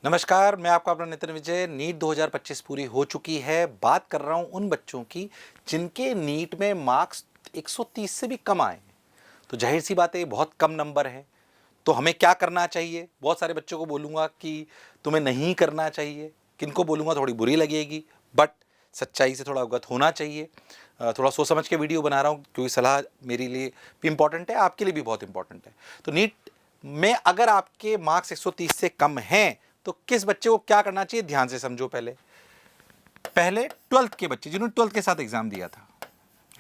नमस्कार, मैं आपका अपना नितिन विजय। नीट 2025 पूरी हो चुकी है। बात कर रहा हूं उन बच्चों की जिनके नीट में मार्क्स 130 से भी कम आए। तो जाहिर सी बात है, ये बहुत कम नंबर है। तो हमें क्या करना चाहिए? बहुत सारे बच्चों को बोलूँगा कि तुम्हें नहीं करना चाहिए, किनको बोलूँगा थोड़ी बुरी लगेगी, बट सच्चाई से थोड़ा अवगत होना चाहिए। थोड़ा सोच समझ के वीडियो बना रहा हूँ क्योंकि सलाह मेरे लिए भी इम्पॉर्टेंट है, आपके लिए भी बहुत इंपॉर्टेंट है। तो नीट में अगर आपके मार्क्स 130 से कम हैं तो किस बच्चे को क्या करना चाहिए, ध्यान से समझो। पहले 12th के बच्चे जिन्होंने 12th के साथ एग्जाम दिया था,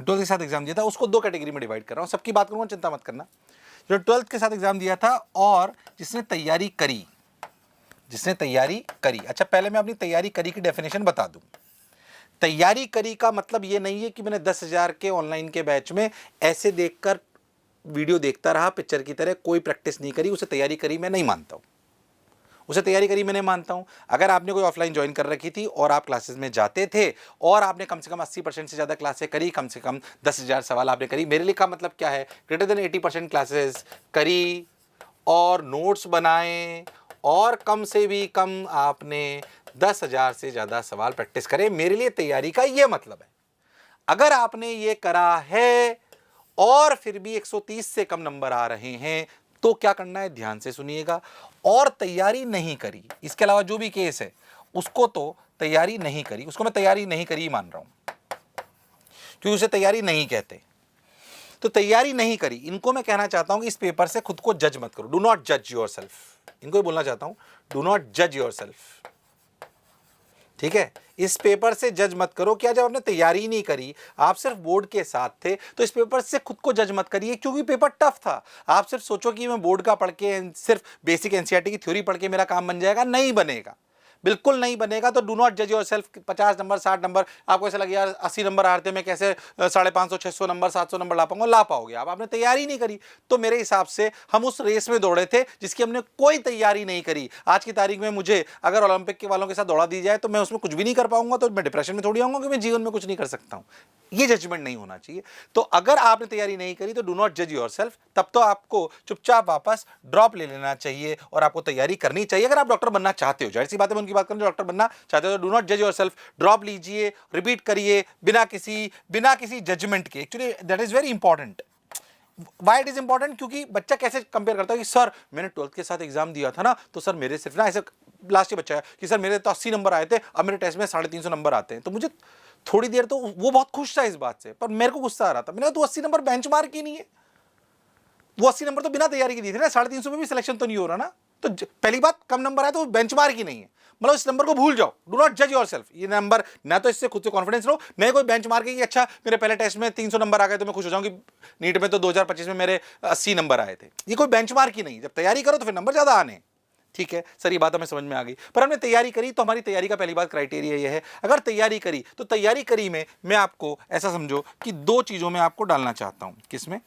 12th के साथ एग्जाम दिया था, उसको दो कैटेगरी में डिवाइड कर रहा हूँ। सबकी बात करूँगा, चिंता मत करना। जो 12th के साथ एग्जाम दिया था और जिसने तैयारी करी, अच्छा पहले मैं अपनी तैयारी करी की डेफिनेशन बता दूं। तैयारी करी का मतलब ये नहीं है कि मैंने 10,000 के ऑनलाइन के बैच में ऐसे देखकर वीडियो देखता रहा पिक्चर की तरह, कोई प्रैक्टिस नहीं करी, उसे तैयारी करी मैं नहीं मानता हूं। उसे तैयारी करी मैंने मानता हूं। अगर आपने कोई ऑफलाइन ज्वाइन कर रखी थी और आप क्लासेस में जाते थे और आपने कम से कम 80% से ज़्यादा क्लासेस करी, कम से कम 10,000 सवाल आपने करी, मेरे लिए का मतलब क्या है, ग्रेटर देन 80% क्लासेस करी और नोट्स बनाए और कम से भी कम आपने 10,000 से ज़्यादा सवाल प्रैक्टिस करे, मेरे लिए तैयारी का ये मतलब है। अगर आपने ये करा है और फिर भी 130 से कम नंबर आ रहे हैं तो क्या करना है, ध्यान से सुनिएगा। और तैयारी नहीं करी, इसके अलावा जो भी केस है उसको तो तैयारी नहीं करी, उसको मैं तैयारी नहीं करी ही मान रहा हूं क्योंकि उसे तैयारी नहीं कहते। तो तैयारी नहीं करी, इनको मैं कहना चाहता हूं कि इस पेपर से खुद को जज मत करो। डू नॉट जज योर सेल्फ। इनको बोलना चाहता हूं, डू नॉट जज योर सेल्फ। ठीक है, इस पेपर से जज मत करो। क्या जब आपने तैयारी नहीं करी, आप सिर्फ बोर्ड के साथ थे, तो इस पेपर से खुद को जज मत करिए क्योंकि पेपर टफ था। आप सिर्फ सोचो कि मैं बोर्ड का पढ़ के, सिर्फ बेसिक एनसीईआरटी की थ्योरी पढ़ के मेरा काम बन जाएगा, नहीं बनेगा, बिल्कुल नहीं बनेगा। तो डू नॉट जज योर सेल्फ। 50 नंबर 60 नंबर आपको ऐसा लगे यार 80 नंबर आ रहे थे, मैं कैसे 550 600 नंबर 700 नंबर ला पाऊंगा, ला पाओगे आप, आपने तैयारी नहीं करी। तो मेरे हिसाब से हम उस रेस में दौड़े थे जिसकी हमने कोई तैयारी नहीं करी। आज की तारीख में मुझे अगर ओलंपिक के वालों के साथ दौड़ा दी जाए तो मैं उसमें कुछ भी नहीं कर पाऊंगा, तो मैं डिप्रेशन में थोड़ी आऊंगा कि मैं जीवन में कुछ नहीं कर सकता हूं। ये जजमेंट नहीं होना चाहिए। तो अगर आपने तैयारी नहीं करी तो डू नॉट जज योरसेल्फ। तब तो आपको चुपचाप वापस ड्रॉप ले लेना चाहिए और आपको तैयारी करनी चाहिए। अगर आप डॉक्टर बनना चाहते हो, जाहिर सी बात है मैं उनकी बात करूं, डॉक्टर बनना चाहते हो, तो डू नॉट जज योरसेल्फ। ड्रॉप लीजिए, रिपीट करिए बिना किसी जजमेंट के। Actually that is very important. Why it is important, क्योंकि बच्चा कैसे कंपेयर करता है कि सर मैंने 12th के साथ एग्जाम दिया था ना, तो सर मेरे सिर्फ ना ऐसे लास्ट बच्चा है कि सर मेरे तो 80 नंबर आए थे, अब मेरे टेस्ट में 350 नंबर आते हैं। तो मुझे थोड़ी देर तो वो बहुत खुश था इस बात से, पर मेरे को गुस्सा आ रहा था। मैंने तो 80 नंबर बेंचमार्क ही नहीं है, वो 80 नंबर तो बिना तैयारी के दिए थे ना, 350 में भी सिलेक्शन तो नहीं हो रहा ना। तो पहली बात, कम नंबर आए तो बेंचमार्क ही नहीं है, मतलब इस नंबर को भूल जाओ। डू नॉट जज योरसेल्फ। ये नंबर ना तो इससे खुद से कॉन्फिडेंस लो, नहीं कोई बेंचमार्क है कि अच्छा मेरे पहले टेस्ट में 300 नंबर आ गए तो मैं खुश हो जाऊं कि नीट में तो 2025 में मेरे 80 नंबर आए थे। ये कोई बेंचमार्क ही नहीं। जब तैयारी करो तो फिर नंबर ज्यादा आने। ठीक है सर, ये बात हमें समझ में आ गई, पर हमने तैयारी करी तो हमारी तैयारी का पहली बात क्राइटेरिया ये है, अगर तैयारी करी तो तैयारी करी में मैं आपको ऐसा समझो कि दो चीजों में आपको डालना चाहता हूं। किसमें?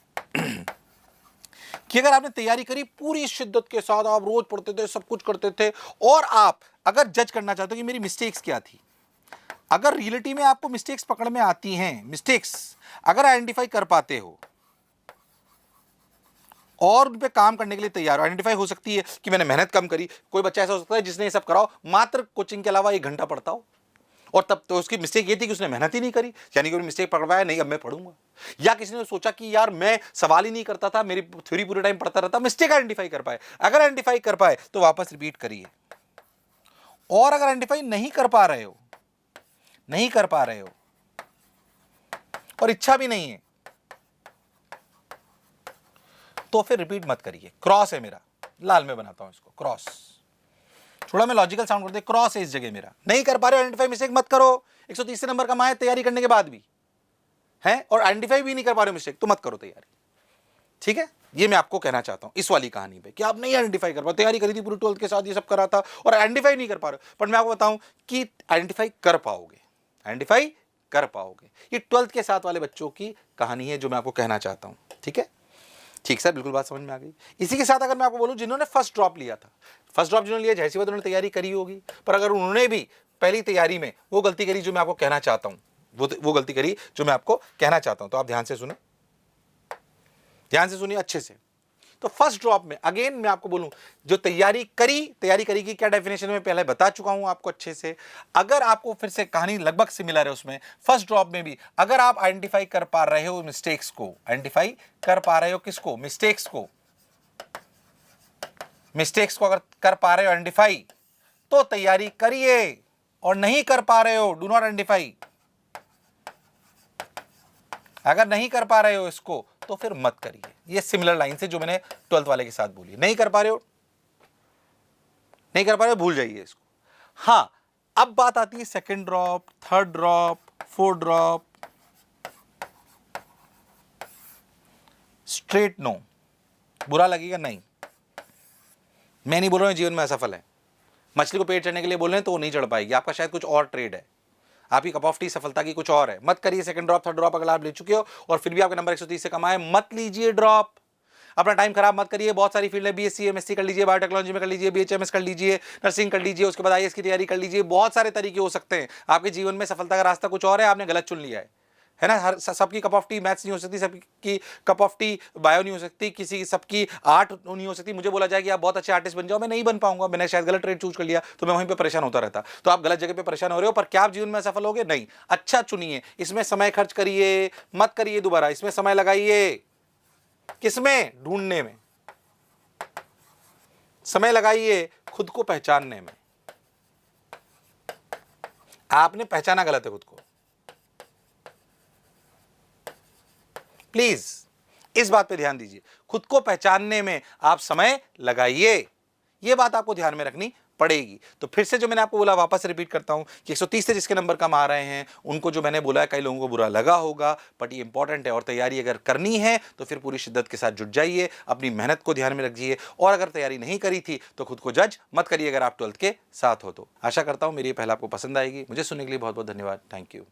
कि अगर आपने तैयारी करी पूरी शिद्दत के साथ, आप रोज पढ़ते थे, सब कुछ करते थे, और आप अगर जज करना चाहते हो कि मेरी मिस्टेक्स क्या थी, अगर रियलिटी में आपको मिस्टेक्स पकड़ में आती हैं, मिस्टेक्स अगर आइडेंटिफाई कर पाते हो और उन पे काम करने के लिए तैयार हो, आइडेंटिफाई हो सकती है कि मैंने मेहनत कम करी। कोई बच्चा ऐसा हो सकता है जिसने ये सब कराओ मात्र कोचिंग के अलावा 1 घंटा पढ़ता हो, और तब तो उसकी मिस्टेक ये थी कि उसने मेहनत ही नहीं करी, यानी कि मिस्टेक पकड़वाया नहीं, अब मैं पढ़ूंगा। या किसी ने सोचा कि यार मैं सवाल ही नहीं करता था, मेरी थ्योरी पूरे टाइम पढ़ता रहता। मिस्टेक आइडेंटिफाई कर पाए, अगर आइडेंटिफाई कर पाए तो वापस रिपीट करिए। और अगर आइडेंटिफाई नहीं कर पा रहे हो, और इच्छा भी नहीं है, तो फिर रिपीट मत करिए। क्रॉस है मेरा, लाल में बनाता हूं इसको, क्रॉस। थोड़ा मैं लॉजिकल साउंड करते, क्रॉस है इस जगह मेरा। नहीं कर पा रहे हो आइडेंटिफाई, मिस्टेक मत करो। 130 नंबर कमाए तैयारी करने के बाद भी है, और आइडेंटिफाई भी नहीं कर पा रहे हो मिस्टेक, तो मत करो तैयारी। ठीक है, ये मैं आपको कहना चाहता हूं इस वाली कहानी पे कि आप नहीं आइडेंटिफाई कर पाओ। तैयारी करी थी पूरी 12th के साथ, ये सब करा था, और आइडेंटिफाई नहीं कर पा रहे हो। पर मैं आपको बताऊं कि आइडेंटिफाई कर पाओगे, आइडेंटिफाई कर पाओगे। ये 12th के साथ वाले बच्चों की कहानी है जो मैं आपको कहना चाहता हूं। ठीक है, ठीक सर, बिल्कुल बात समझ में आ गई। इसी के साथ अगर मैं आपको बोलूं, जिन्होंने फर्स्ट ड्रॉप लिया था, फर्स्ट ड्रॉप जिन्होंने लिया, जैसी बात उन्होंने तैयारी करी होगी, पर अगर उन्होंने भी पहली तैयारी में वो गलती करी जो मैं आपको कहना चाहता हूं, वो गलती करी जो मैं आपको कहना चाहता हूं, तो आप ध्यान से सुने, ध्यान से सुनिए अच्छे से। तो फर्स्ट ड्रॉप में अगेन मैं आपको बोलूं, जो तैयारी करी की क्या डेफिनेशन में पहले बता चुका हूं आपको अच्छे से। अगर आपको फिर से कहानी लगभग सिमिलर है उसमें, फर्स्ट ड्रॉप में भी अगर आप आइडेंटिफाई कर पा रहे हो मिस्टेक्स को, आइडेंटिफाई कर पा रहे हो किसको, मिस्टेक्स को अगर कर पा रहे हो आइडेंटिफाई, तो तैयारी करिए, और नहीं कर पा रहे हो, डू नॉट आइडेंटिफाई, अगर नहीं कर पा रहे हो इसको तो फिर मत करिए। ये सिमिलर लाइन से जो मैंने 12th वाले के साथ बोली, नहीं कर पा रहे हो भूल जाइए इसको। हां, अब बात आती है second drop, third drop, fourth drop. Straight no, बुरा लगेगा नहीं, मैं नहीं बोल रहा हूं जीवन में असफल है। मछली को पेट चढ़ने के लिए बोल रहे हैं तो वो नहीं चढ़ पाएगी, आपका शायद कुछ और ट्रेड है, आपकी कप ऑफ टी सफलता की कुछ और है। मत करिए सेकंड ड्रॉप, थर्ड ड्रॉप अगर आप ले चुके हो और फिर भी आपके नंबर 130 से कम आए, मत लीजिए ड्रॉप, अपना टाइम खराब मत करिए। बहुत सारी फील्ड है, बीएससी एमएससी कर लीजिए, बायोटेक्नोलॉजी में कर लीजिए, बीएचएमएस कर लीजिए, नर्सिंग कर लीजिए, उसके बाद आईएएस की तैयारी कर लीजिए। बहुत सारे तरीके हो सकते हैं, आपके जीवन में सफलता का रास्ता कुछ और है, आपने गलत चुन लिया है ना। हर सबकी कप ऑफ टी मैथ्स नहीं हो सकती, सबकी कप ऑफ टी बायो नहीं हो सकती, किसी सबकी आर्ट नहीं हो सकती। मुझे बोला जाए कि आप बहुत अच्छे आर्टिस्ट बन जाओ, मैं नहीं बन पाऊंगा, मैंने शायद गलत ट्रेड चूज कर लिया, तो मैं वहीं पे परेशान होता रहता। तो आप गलत जगह पे परेशान हो रहे हो, पर क्या आप जीवन में सफल होगे? नहीं। अच्छा चुनिए, इसमें समय खर्च करिए, मत करिए दोबारा, इसमें समय लगाइए। किसमें? ढूंढने में समय लगाइए, खुद को पहचानने में। आपने पहचाना गलत है खुद को, प्लीज इस बात पे ध्यान दीजिए, खुद को पहचानने में आप समय लगाइए, यह बात आपको ध्यान में रखनी पड़ेगी। तो फिर से जो मैंने आपको बोला वापस रिपीट करता हूं कि 130 से जिसके नंबर कम आ रहे हैं उनको जो मैंने बोला है, कई लोगों को बुरा लगा होगा, बट ये इंपॉर्टेंट है। और तैयारी अगर करनी है तो फिर पूरी शिद्दत के साथ जुट जाइए, अपनी मेहनत को ध्यान में रखिए। और अगर तैयारी नहीं करी थी तो खुद को जज मत करिए, अगर आप 12th के साथ हो तो। आशा करता हूं मेरी पहला आपको पसंद आएगी। मुझे सुनने के लिए बहुत बहुत धन्यवाद। Thank you.